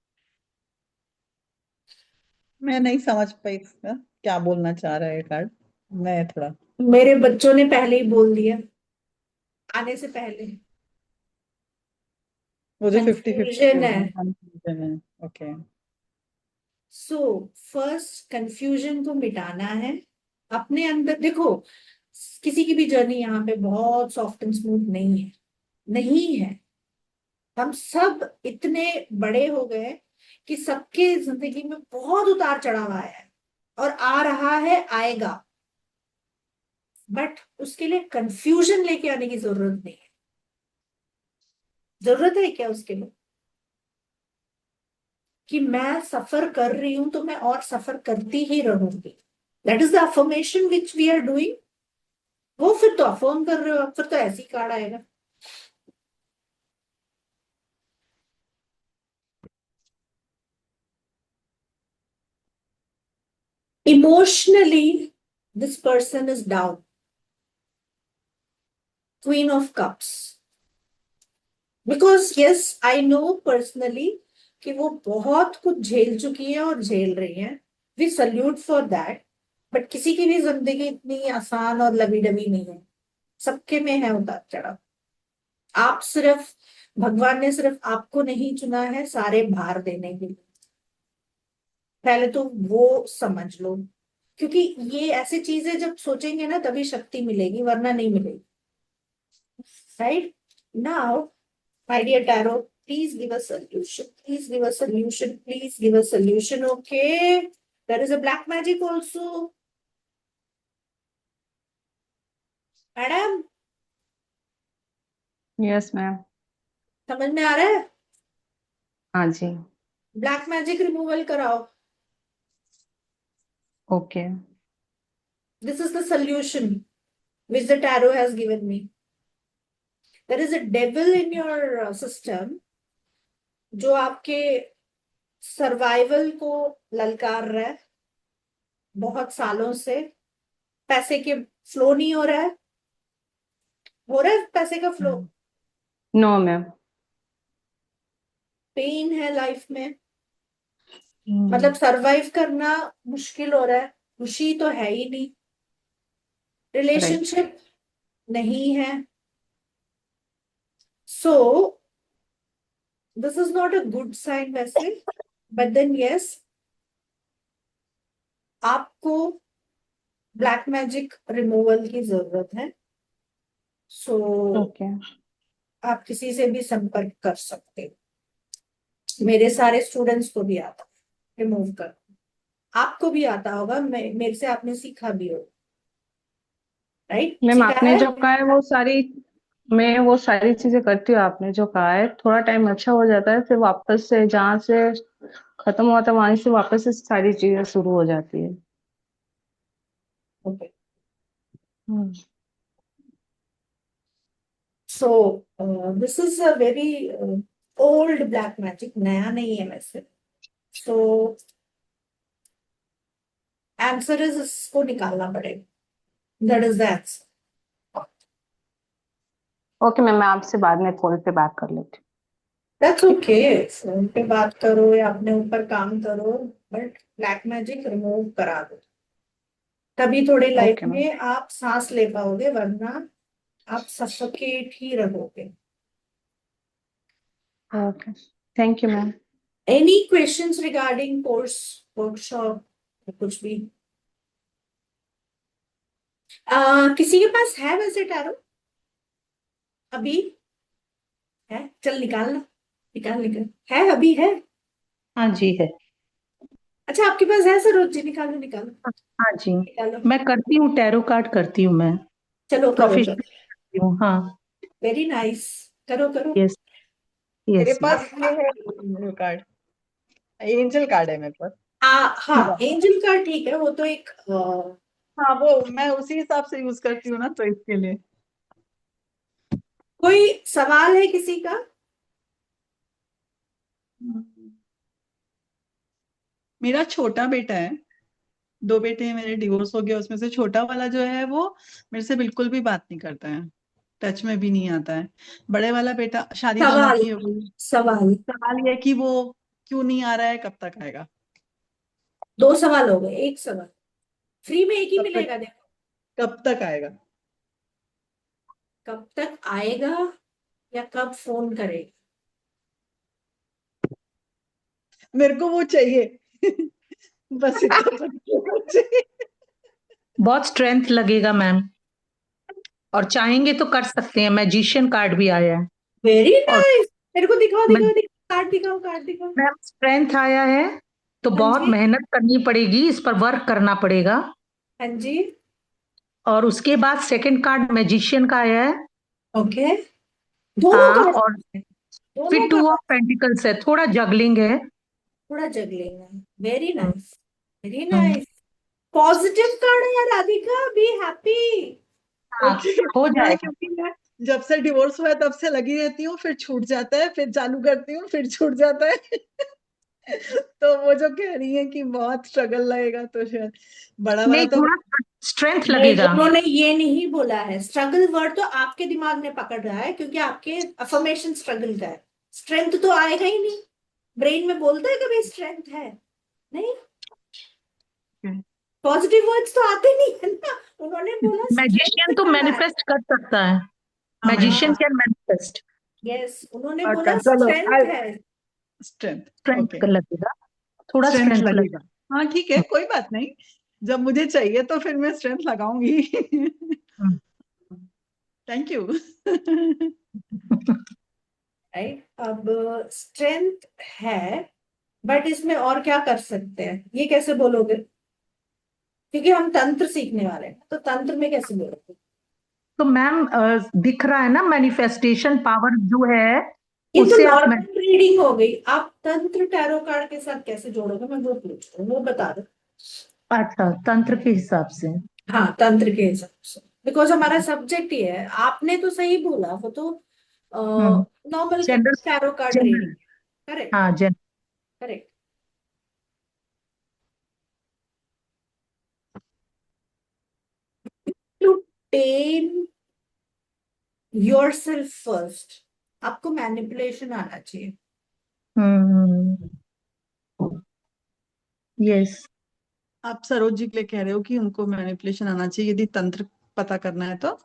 मैं नहीं समझ पाई इसका क्या बोलना चाह रहा है कार्ड। मैं थोड़ा मेरे बच्चों ने पहले ही बोल दिया आने से पहले. मुझे 50-50 कंफ्यूजन है. कंफ्यूजन है। ओके। सो फर्स्ट कंफ्यूजन को मिटाना है अपने अंदर. देखो, किसी की भी जर्नी यहाँ पे बहुत सॉफ्ट एंड स्मूथ नहीं है, नहीं है. हम सब इतने बड़े हो गए कि सबके जिंदगी में बहुत उतार चढ़ाव आया है और आ रहा है, आएगा. बट उसके लिए कंफ्यूजन लेके आने की जरूरत नहीं है. जरूरत है क्या उसके लिए कि मैं सफर कर रही हूं तो मैं और सफर करती ही रहूंगी? That is the affirmation which we are doing. वो फिर तो अफर्म कर रहे हो आप, फिर तो ऐसी कार्ड आएगा। Emotionally, this person is down. Queen of Cups. Because yes, I know personally कि वो बहुत कुछ झेल चुकी है और झेल रही है। We salute for that. But किसी की भी जिंदगी इतनी आसान और लवी डबी नहीं है, सबके में है उतार चढ़ाव। आप सिर्फ, भगवान ने सिर्फ आपको नहीं चुना है सारे भार देने के लिए, पहले तो वो समझ लो। क्योंकि ये ऐसी चीजें जब सोचेंगे ना तभी शक्ति मिलेगी, वरना नहीं मिलेगी। Right now, my dear tarot, please give a solution. Please give a solution. Please give a solution. Okay. There is a black magic also. Madam, yes ma'am. समझ में आ रहा है? हाँ जी। ब्लैक मैजिक रिमूवल कराओ। Okay. This is the solution which the tarot has given me. There is a devil in your system जो आपके सर्वाइवल को ललकार रहा है बहुत सालों से। पैसे के फ्लो नहीं हो रहा है, हो रहा है पैसे का फ्लो? No ma'am. पेन है लाइफ में, मतलब सरवाइव करना मुश्किल हो रहा है, खुशी तो है ही नहीं, रिलेशनशिप नहीं है। So this is not a good sign वैसे, बट देन यस, आपको ब्लैक मैजिक रिमूवल की जरूरत है। So okay. आप किसी से भी संपर्क कर सकते हो। मेरे सारे स्टूडेंट्स को भी आता है रिमूव कर, आपको भी आता होगा, मेरे से आपने सीखा भी हो, राइट? मैम सीखा आपने है? जो कहा है वो सारी, मैं वो सारी चीजें करती हूँ। आपने जो कहा है, थोड़ा टाइम अच्छा हो जाता है, फिर वापस से जहाँ से खत्म हुआ था वहां से वापस से सारी चीजें शुरू हो जाती है। Okay. Hmm. So this is a very old black magic, नया नहीं है वैसे। सो आंसर इज, इसको निकालना पड़ेगा। That is the answer. Okay ma'am, मैं आपसे बाद में कॉल पे बात कर लेती हूँ। दैट्स ओके, फोन पे बात करो या अपने ऊपर काम करो, बट ब्लैक मैजिक रिमूव करा दो, तभी थोड़े लाइफ ओके मैम। में आप सांस ले पाओगे, वरना आप सफोकेट ही रहोगे। Okay, thank you ma'am. Any questions regarding course, workshop, कुछ भी? किसी के पास है वैसे टैरो अभी? है? चल निकालना, निकाल निकाल, है अभी है? हाँ जी है। अच्छा आपके पास है सरोज जी, निकालो निकालो हाँ जी, निकालो। मैं करती हूँ, टैरो कार्ड करती हूँ मैं, चलो करो प्रोफेशनल करो, करती हूँ। हाँ। वेरी नाइस, करो करो। यस मेरे यस। पास ये है कार्ड, एंजल कार्ड है मेरे पास। हाँ एंजल कार्ड ठीक है, वो तो एक हाँ, वो मैं उसी हिसाब से यूज करती हूँ ना, तो इसके लिए। कोई सवाल है किसी का? मेरा छोटा बेटा है, दो बेटे हैं मेरे, डिवोर्स हो गया, उसमें से छोटा वाला जो है वो मेरे से बिल्कुल भी बात नहीं करता है, टच में भी नहीं आता है। बड़े वाला बेटा, शादी दोनों सवाल, की हो गई। सवाल, सवाल ये है कि वो क्यों नहीं आ रहा है, कब तक आएगा। दो सवाल हो गए, एक सवाल फ्री में एक ही कब तक, मिलेगा, देखो। कब तक आएगा। कब तक आएगा या कब फोन करेगा? मेरे को वो चाहिए बस इतना तो चाहिए। बहुत स्ट्रेंथ लगेगा मैम, और चाहेंगे तो कर सकते हैं, मैजिशियन कार्ड भी आया है। वेरी और नाइस, मेरे को दिखाओ मैं- दिखाओ दिखाओ, कार्ड दिखाओ, कार्ड दिखाओ। मैम स्ट्रेंथ आया है, तो हाँ बहुत जी, मेहनत करनी पड़ेगी, इस पर वर्क करना पड़ेगा। हाँ जी, और उसके बाद सेकंड कार्ड मैजिशियन का आया है। ओके, दोनों हाँ, कार्ड, और दोनों फिर टू ऑफ कार्ड, पेंटिकल्स है, थोड़ा जगलिंग है। थोड़ा जगलिंग है। वेरी नाइस, वेरी हम्म, नाइस। पॉजिटिव कार्ड है यार राधिका, बी हैप्पी। हाँ, ओके। हो मैं जाएगा। क्योंकि मैं जब से डिवोर्स हुआ है तब से लगी रहती हूँ, फिर छूट जाता है, फिर चालू करती हूँ, फिर छूट जाता है। तो वो जो कह रही है कि बहुत स्ट्रगल लगेगा, तो शायद बड़ा वाला नहीं, तो थोड़ा स्ट्रेंथ नहीं, लगेगा। उन्होंने ये नहीं बोला है। स्ट्रगल वर्ड तो आपके दिमाग ने पकड़ रहा है, क्योंकि आपके अफर्मेशन स्ट्रगल का है। स्ट्रेंथ तो आएगा ही नहीं। ब्रेन में बोलता है कभी स्ट्रेंथ है? नहीं। पॉजिटिव वर्ड्स तो आते नहीं है ना। उन्होंने बोला मैजिशियन स्ट्रेंथ तो का है। मैनिफेस्ट कर सकता है। हाँ, मैजिशियन हाँ, कैन मैनिफेस्ट। यस, उन्होंने अच्छा बोला चलो, स्ट्रेंथ है। स्ट्रेंथ। स्ट्रेंथ ओके, लगेगा, थोड़ा स्ट्रेंथ स्ट्रेंथ लगेगा। लगेगा। हाँ ठीक है, कोई बात नहीं। जब मुझे चाहिए तो फिर मैं स्ट्रेंथ लगाऊंगी। हम्म। Thank you. राइट, अब स्ट्रेंथ है, बट इसमें और क्या कर सकते हैं, ये कैसे बोलोगे? क्योंकि हम तंत्र सीखने वाले हैं, तो तंत्र में कैसे बोलोगे? तो मैम दिख रहा है ना, मैनिफेस्टेशन पावर जो है, ये तो उससे आप नॉर्मल रीडिंग हो गई। आप तंत्र टैरो कार्ड के साथ कैसे जोड़ोगे, मैं वो पूछ रही हूँ, वो बता दो। अच्छा, तंत्र के हिसाब से। हाँ, तंत्र के हिसाब से, बिकॉज हमारा सब्जेक्ट ही है। आपने तो सही बोला, वो तो normal general. Tarot card general. Reading. Correct, हाँ, general. Correct. To tame yourself first, आपको मैनिपुलेशन आना चाहिए। हम्म। यस। आप सरोज जी के लिए कह रहे हो कि उनको मैनिपुलेशन आना चाहिए यदि तंत्र पता करना है तो?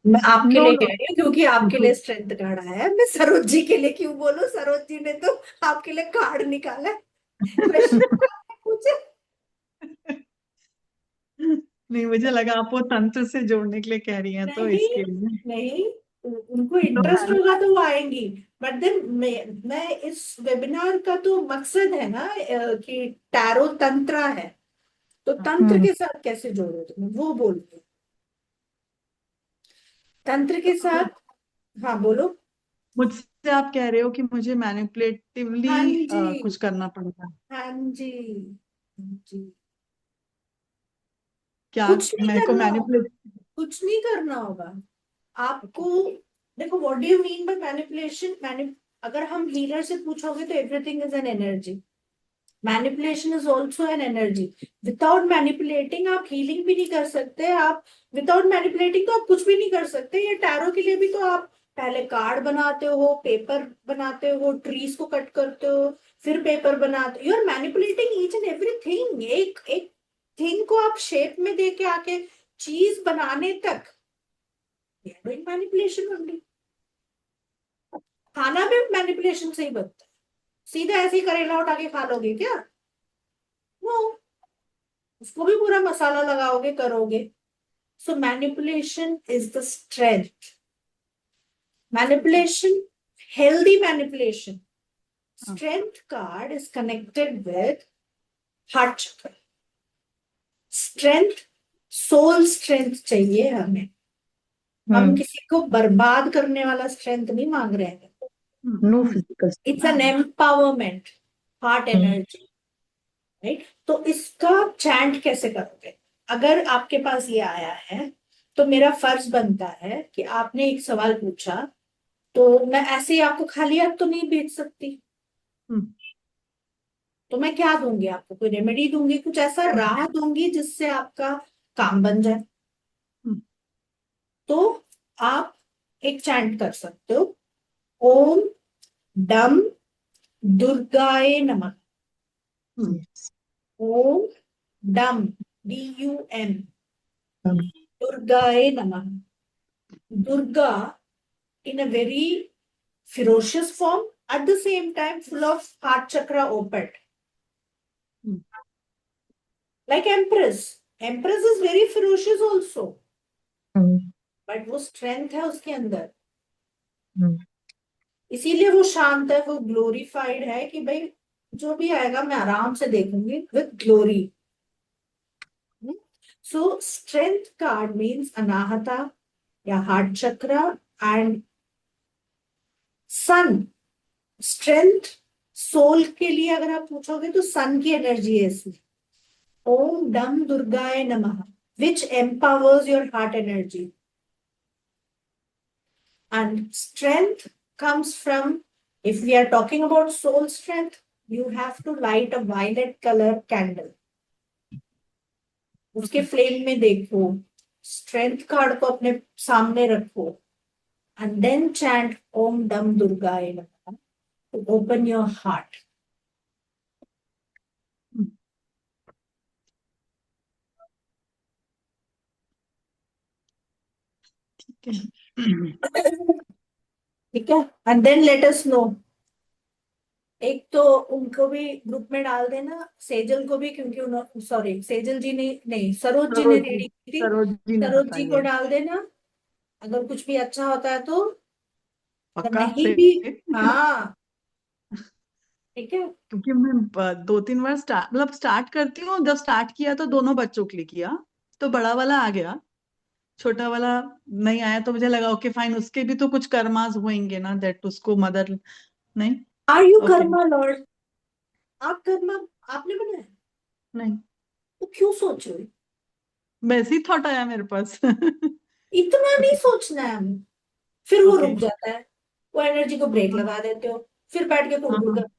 मैं आपके नो, लिए नो। कह रही हूँ, क्योंकि आपके लिए स्ट्रेंथ कार्ड आया है। मैं सरोज जी के लिए क्यों बोलूं? सरोज जी ने तो आपके लिए कार्ड निकाला है। क्वेश्चन पूछे। नहीं, मुझे लगा आप वो तंत्र से जोड़ने के लिए कह रही हैं, तो नहीं, इसके लिए। नहीं, उनको नो इंटरेस्ट मैम। होगा तो वो आएंगी। बट देन मैं इस वेबिनार का तो मकसद है ना, कि टैरो तंत्र है, तो तंत्र हम्म। के साथ कैसे जोड़ो तुम, वो बोल रही हूँ। तंत्र के साथ। हाँ, बोलो। मुझसे आप कह रहे हो कि मुझे मैनिपुलेटिवली हाँ जी, कुछ करना पड़ेगा? हाँ जी, हाँ जी। क्या कुछ नहीं मेरे को करना होगा, मैनिपुलेट? कुछ नहीं करना होगा ओके। आपको। देखो, what do you mean by manipulation? अगर हम हीलर से पूछोगे तो everything is an energy. Manipulation is also an energy. Without manipulating आप हीलिंग भी नहीं कर सकते। आप विदाउट मैनिपुलेटिंग तो आप कुछ भी नहीं कर सकते। ये टैरो के लिए भी तो आप पहले कार्ड बनाते हो, पेपर बनाते हो, ट्रीज को कट करते हो, फिर पेपर बनाते हो। You are manipulating each and everything. एक एक थिंग को आप शेप में दे के आके चीज बनाने तक मैनिपुलेशन ओनली। खाना भी मैनिपुलेशन से ही बनता है। सीधा ऐसे ही करेला उठा के खा लोगे क्या? नो, उसको भी पूरा मसाला लगाओगे, करोगे। So manipulation is the strength. Manipulation, healthy manipulation. हाँ। Strength card is connected with heart chakra. Strength, soul strength चाहिए हमें। हम किसी को बर्बाद करने वाला स्ट्रेंथ नहीं मांग रहे हैं। No physical. It's an empowerment, heart energy. Right, तो इसका चैंट कैसे करोगे? अगर आपके पास ये आया है, तो मेरा फर्ज बनता है कि आपने एक सवाल पूछा, तो मैं ऐसे ही आपको खाली हाथ तो नहीं भेज सकती। तो मैं क्या दूंगी आपको? कोई रेमेडी दूंगी, कुछ ऐसा राह दूंगी जिससे आपका काम बन जाए। तो आप एक चैंट कर सकते हो, ओम डम दुर्गाए नमः। ओम डम, DUM, दुर्गाए नमः। Durga in a very ferocious form, at the same time full of heart chakra opened, like empress. Empress is very ferocious also, but वो strength है उसके अंदर, इसीलिए वो शांत है, वो ग्लोरीफाइड है कि भाई जो भी आएगा मैं आराम से देखूंगी with glory. So strength card means Anahata या heart chakra and sun. Strength soul के लिए अगर आप पूछोगे तो सन की एनर्जी है इसमें। Om Dam Durgaye Namaha, which empowers your heart energy. And strength comes from, if we are talking about soul strength, you have to light a violet color candle. उसके फ्लेम में देखो, स्ट्रेंथ कार्ड को अपने सामने रखो, and then chant Om Dam Durgaye Namaha to open your heart. ठीक है। ठीक है, and then let us know. एक तो उनको भी ग्रुप में डाल देना, सेजल को भी, क्योंकि उन्होंने, सॉरी सेजल जी ने नहीं, सरोज जी ने सरोज रेडी की थी, सरोजी ने सरोज बताई जी को है। डाल देना। अगर कुछ भी अच्छा होता है तो, अगर पक्का नहीं से भी, हाँ ठीक है। क्योंकि मैं 2-3 बार स्टार्ट करती हूँ। जब स्टार्ट किया तो दोनों बच्चों के लिए किया, तो बड़ा वाला आ गया, छोटा वाला नहीं आया। तो मुझे लगा ओके फाइन, उसके भी तो कुछ कर्मास होंगे ना, दैट उसको मदर नहीं। Are you okay karma lord? आप कर्मा आपने बनाया नहीं, तो क्यों सोच रहे हो? वैसे ही थॉट आया मेरे पास। इतना नहीं सोचना है हमें, फिर वो ओके रुक जाता है, वो एनर्जी को ब्रेक लगा देते हो, फिर बैठ के हाँ कुड़कुड़ हाँ कर,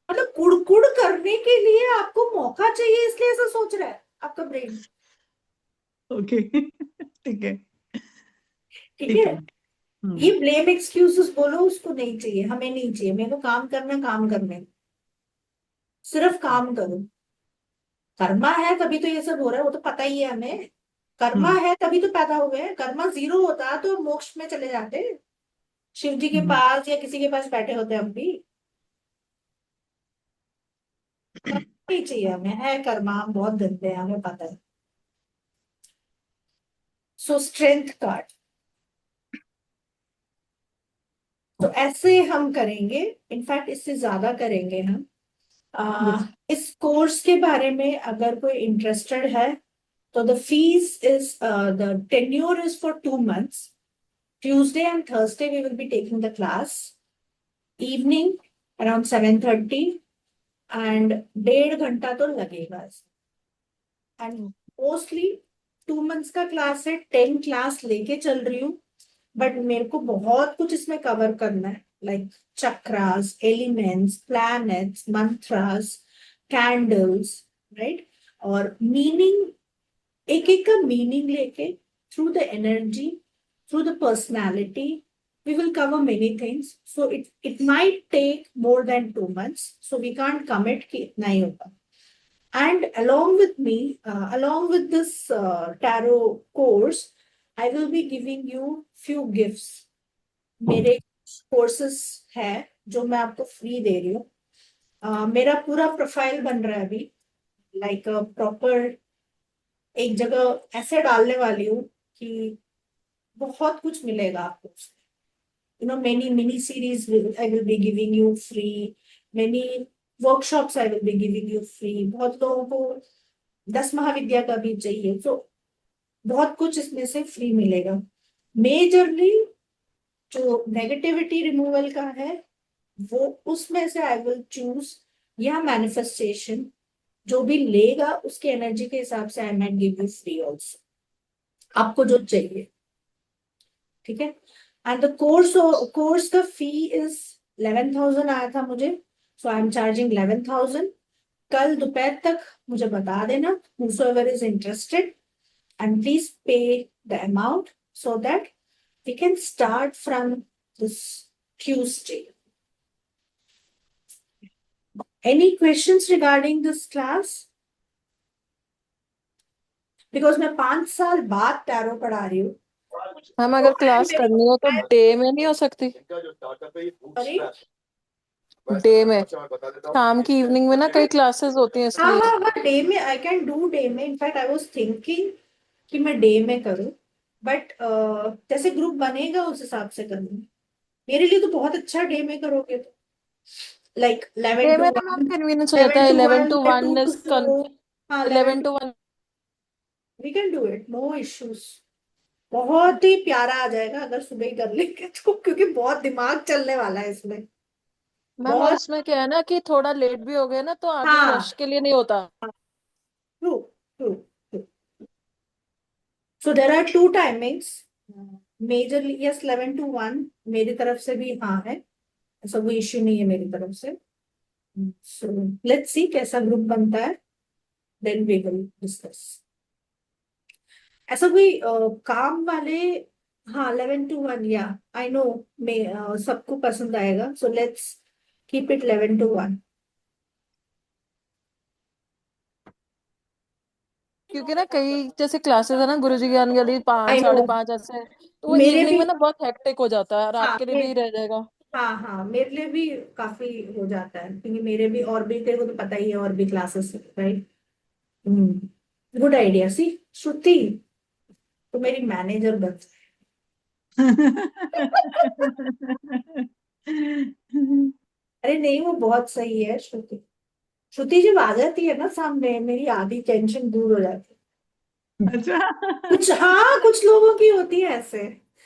मतलब कुड़कुड़ करने के लिए आपको मौका चाहिए, इसलिए ऐसा सोच रहा है आपका ब्रेन। ओके। ठीक है ठीक ठीक है, है। ये ब्लेम एक्सक्यूजेस बोलो उसको नहीं चाहिए, हमें नहीं चाहिए। मेरे को काम करना, काम करने, सिर्फ काम करो। कर्मा है तभी तो ये सब हो रहा है, वो तो पता ही है हमें। कर्मा हम्म है तभी तो पैदा हुए हैं। कर्मा जीरो होता तो मोक्ष में चले जाते, शिव जी के हम्म पास या किसी के पास बैठे होते हम भी। नहीं चाहिए हमें, है कर्मा, हम बहुत गंदे हैं, हमें पता है। सो स्ट्रेंथ कार्ड, तो ऐसे हम करेंगे, इनफैक्ट इससे ज्यादा करेंगे हम। यस इस कोर्स के बारे में अगर कोई इंटरेस्टेड है, तो the fees is, the tenure is for 2 months. Tuesday and Thursday we will be taking the class, evening around 7:30, and 1.5 घंटा तो लगेगा। एंड मोस्टली 2 months का क्लास है, 10 क्लास लेके चल रही हूँ, बट मेरे को बहुत कुछ इसमें कवर करना है, like chakras, elements, planets, mantras, candles, right, और मीनिंग, एक एक का मीनिंग लेके, through the energy, through the personality, we will cover many things. So it might take more than 2 months. So we can't commit कि इतना ही होगा. And along with me, along with this tarot course, I will be giving you few gifts. मेरे courses है जो मैं आपको फ्री दे रही हूँ. मेरा पूरा प्रोफाइल बन रहा है अभी, लाइक प्रॉपर एक जगह ऐसे डालने वाली हूँ कि बहुत कुछ मिलेगा आपको। Many mini series I will be giving you free, many workshops I will be giving you free. बहुत लोगों को 10 महाविद्या का भी चाहिए, तो बहुत कुछ इसमें से फ्री मिलेगा। मेजरली जो नेगेटिविटी रिमूवल का है, वो उसमें से आई विल चूज, या मैनिफेस्टेशन, जो भी लेगा उसके एनर्जी के हिसाब से I might give you free also, आपको जो चाहिए। ठीक है, एंड द कोर्स का फी इज 11,000 आया था मुझे, सो आई एम चार्जिंग 11,000। कल दोपहर तक मुझे बता देना, whosoever is interested, and please pay the amount so that we can start from this Tuesday. Any questions regarding this class? Because मैं 5 साल बाद टैरो पढ़ा रही हूँ, मैम तो अगर I am क्लास very, करनी हो तो डे में नहीं हो सकती? sorry, डे में, शाम की इवनिंग में ना कई क्लासेस होती हैं हाँ इसलिए। हाँ हाँ, डे में आई कैन डू, डे में। इनफैक्ट आई वाज थिंकिंग कि मैं डे में करूँ, बट जैसे ग्रुप बनेगा उस हिसाब से करूँगी। मेरे लिए तो बहुत अच्छा डे में करोगे तो, लाइक 11 डे टू में ना मैम 1, कन्वीनियंस हो जाता 11 है, to 11 1 टू या 1 2 to इज 4, हाँ 11 11 to, two 1। We can do it, no issues. बहुत ही प्यारा आ जाएगा अगर सुबह ही कर लेंगे तो, क्योंकि बहुत दिमाग चलने वाला है इसमें, मैम और बहुत। उसमें क्या है ना कि थोड़ा लेट भी हो गए ना तो आगे हाँ रश के लिए नहीं होता। True, True. True. So there are two timings. Majorly yes 11 to 1 मेरी तरफ से भी हाँ है, ऐसा कोई इश्यू नहीं है मेरी तरफ से. So let's see कैसा ग्रुप बनता है, then we will discuss. ऐसा कोई काम वाले, हाँ 11 to 1 या आई नो सबको पसंद आएगा. So let's keep it 11 to 1. क्योंकि ना कई जैसे क्लासेस है ना गुरुजी ज्ञान वाली I 5 know. 5:30 ऐसे, तो वो मेरे इवनिंग भी में ना बहुत हेक्टिक हो जाता है, रात हाँ के लिए भी रह जाएगा. हाँ हाँ मेरे लिए भी काफी हो जाता है, क्योंकि मेरे भी और भी, तेरे को तो पता ही है, और भी classes right. Good idea. See Shruti तो मेरी मैनेजर बन अरे नहीं वो बहुत सही है श्रुति. श्रुति जब आ जाती है ना सामने, मेरी आधी टेंशन दूर हो जाती है. अच्छा. कुछ लोगों की होती है ऐसे.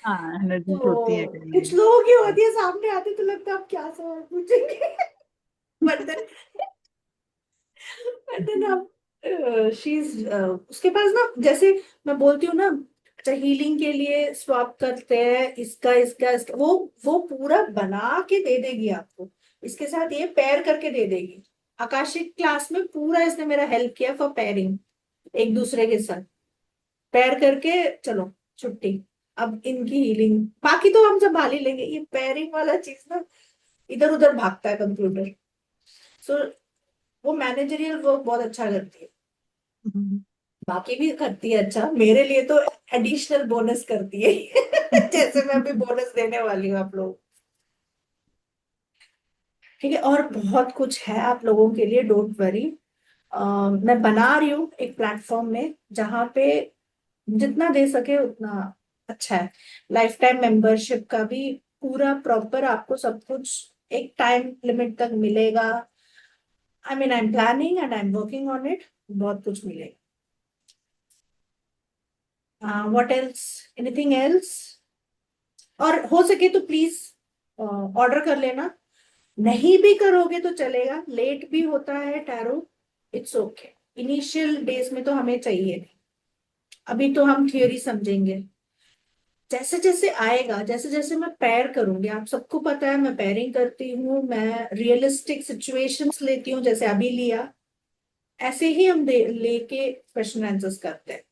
हाँ, एनर्जी होती है तो कहीं कुछ ना लोगों की होती है, सामने आते तो लगता है आप क्या सवाल पूछेंगे. बट देन आप शीज उसके पास ना, जैसे मैं बोलती हूँ ना, अच्छा हीलिंग के लिए स्वैप करते हैं इसका इसका इसका, वो पूरा बना के दे देगी आपको. इसके साथ ये पेयर करके दे देगी. आकाशिक क्लास में पूरा इसने मेरा हेल्प किया फॉर पेयरिंग, एक दूसरे के साथ पेयर करके. चलो छुट्टी, अब इनकी हीलिंग, बाकी तो हम संभाल ही लेंगे. ये पेयरिंग वाला चीज ना इधर उधर भागता है कंप्यूटर. सो वो मैनेजरियल वर्क बहुत अच्छा करती है. बाकी भी करती है अच्छा, मेरे लिए तो एडिशनल बोनस करती है. जैसे मैं अभी बोनस देने वाली हूँ आप लोग. ठीक है, और बहुत कुछ है आप लोगों के लिए, डोंट वरी. मैं बना रही हूँ एक प्लेटफॉर्म में जहाँ पे जितना दे सके उतना अच्छा है. लाइफ टाइम मेंबरशिप का भी पूरा प्रॉपर आपको सब कुछ एक टाइम लिमिट तक मिलेगा. I mean I am planning and I am working on it. बहुत कुछ मिलेगा. What else, anything else? और हो सके तो प्लीज ऑर्डर कर लेना. नहीं भी करोगे तो चलेगा, लेट भी होता है tarot, it's okay. Initial days में तो हमें चाहिए नहीं. अभी तो हम थियोरी समझेंगे. जैसे जैसे आएगा, जैसे जैसे मैं पेयर करूंगी, आप सबको पता है मैं पेयरिंग करती हूँ, मैं रियलिस्टिक सिचुएशंस लेती हूँ जैसे अभी लिया, ऐसे ही हम लेके क्वेश्चन आंसर्स करते हैं.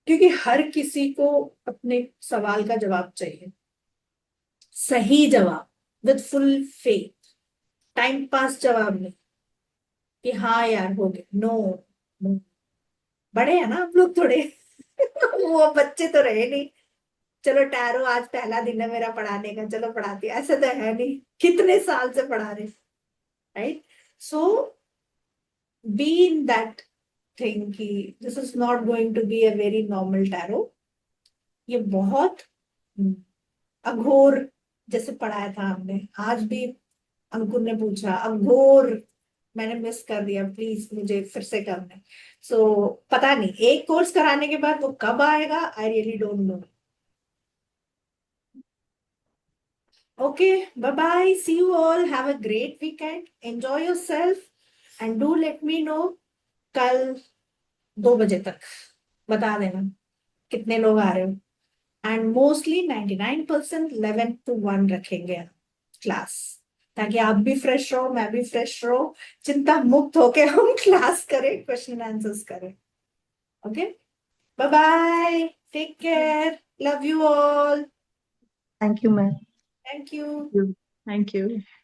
क्योंकि हर किसी को अपने सवाल का जवाब चाहिए, सही जवाब, with full faith. Time pass जवाब नहीं कि हाँ यार हो गया. नो, बड़े हैं ना हम लोग थोड़े. वो बच्चे तो रहे नहीं. चलो टैरो आज पहला दिन है मेरा पढ़ाने का, चलो पढ़ाती, ऐसा तो है नहीं. कितने साल से पढ़ा रहे, right. So be in that thing कि this is not going to be a very normal tarot. ये बहुत अघोर जैसे पढ़ाया था हमने आज भी. अंकुर ने पूछा अघोर, मैंने मिस कर दिया, प्लीज मुझे फिर से करना है. सो पता नहीं एक कोर्स कराने के बाद वो कब आएगा, I really don't know. Okay, bye bye. See you all. Have a great weekend. Enjoy yourself and do let me know कल 2 बजे तक बता देना कितने लोग आ रहे हो. एंड मोस्टली 99% 11 to 1 रखेंगे क्लास, ताकि आप भी फ्रेश रहो, मैं भी फ्रेश रहो, चिंता मुक्त होके हम क्लास करें, क्वेश्चन आंसर्स करें. Okay, bye bye, take care, love you all. Thank you ma'am. Thank you. Thank you.